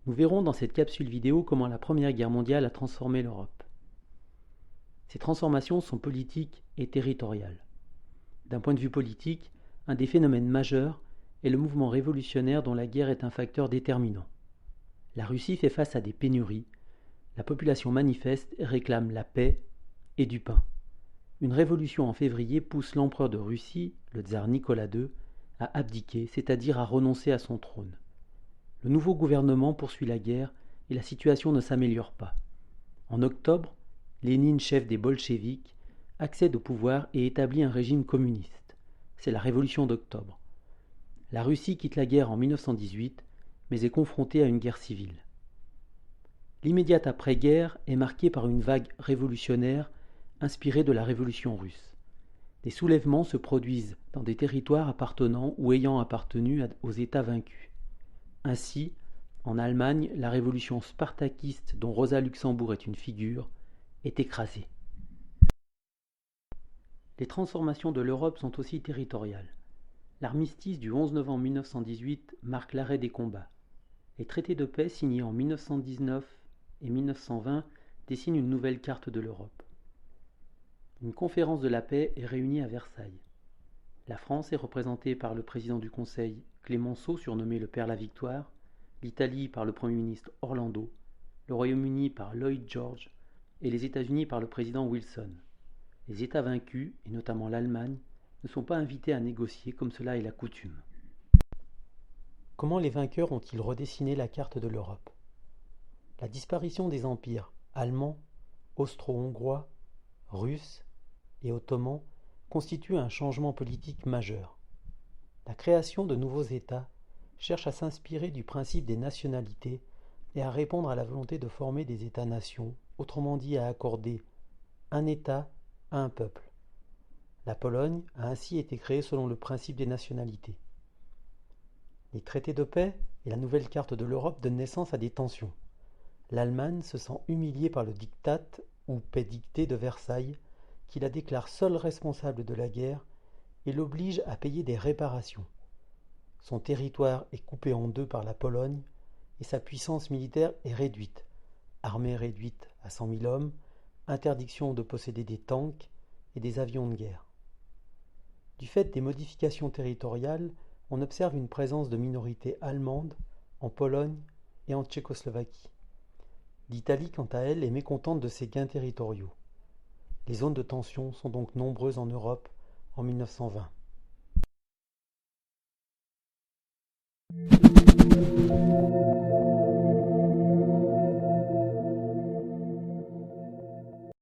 Nous verrons dans cette capsule vidéo comment la Première Guerre mondiale a transformé l'Europe. Ces transformations sont politiques et territoriales. D'un point de vue politique, un des phénomènes majeurs est le mouvement révolutionnaire dont la guerre est un facteur déterminant. La Russie fait face à des pénuries, la population manifeste et réclame la paix et du pain. Une révolution en février pousse l'empereur de Russie, le tsar Nicolas II, à abdiquer, c'est-à-dire à renoncer à son trône. Le nouveau gouvernement poursuit la guerre et la situation ne s'améliore pas. En octobre, Lénine, chef des bolcheviks, accède au pouvoir et établit un régime communiste. C'est la révolution d'octobre. La Russie quitte la guerre en 1918, mais est confrontée à une guerre civile. L'immédiate après-guerre est marquée par une vague révolutionnaire inspirée de la révolution russe. Des soulèvements se produisent dans des territoires appartenant ou ayant appartenu aux États vaincus. Ainsi, en Allemagne, la révolution spartakiste dont Rosa Luxembourg est une figure est écrasée. Les transformations de l'Europe sont aussi territoriales. L'armistice du 11 novembre 1918 marque l'arrêt des combats. Les traités de paix signés en 1919 et 1920 dessinent une nouvelle carte de l'Europe. Une conférence de la paix est réunie à Versailles. La France est représentée par le président du Conseil, Clemenceau, surnommé le Père la Victoire, l'Italie par le Premier ministre Orlando, le Royaume-Uni par Lloyd George et les États-Unis par le président Wilson. Les États vaincus, et notamment l'Allemagne, ne sont pas invités à négocier comme cela est la coutume. Comment les vainqueurs ont-ils redessiné la carte de l'Europe ? La disparition des empires allemands, austro-hongrois, russes et ottomans constitue un changement politique majeur. La création de nouveaux États cherche à s'inspirer du principe des nationalités et à répondre à la volonté de former des États-nations, autrement dit à accorder un État à un peuple. La Pologne a ainsi été créée selon le principe des nationalités. Les traités de paix et la nouvelle carte de l'Europe donnent naissance à des tensions. L'Allemagne se sent humiliée par le diktat ou paix dictée de Versailles qui la déclare seule responsable de la guerre et l'oblige à payer des réparations. Son territoire est coupé en deux par la Pologne et sa puissance militaire est réduite. Armée réduite à 100 000 hommes, interdiction de posséder des tanks et des avions de guerre. Du fait des modifications territoriales, on observe une présence de minorités allemandes en Pologne et en Tchécoslovaquie. L'Italie, quant à elle, est mécontente de ses gains territoriaux. Les zones de tension sont donc nombreuses en Europe en 1920.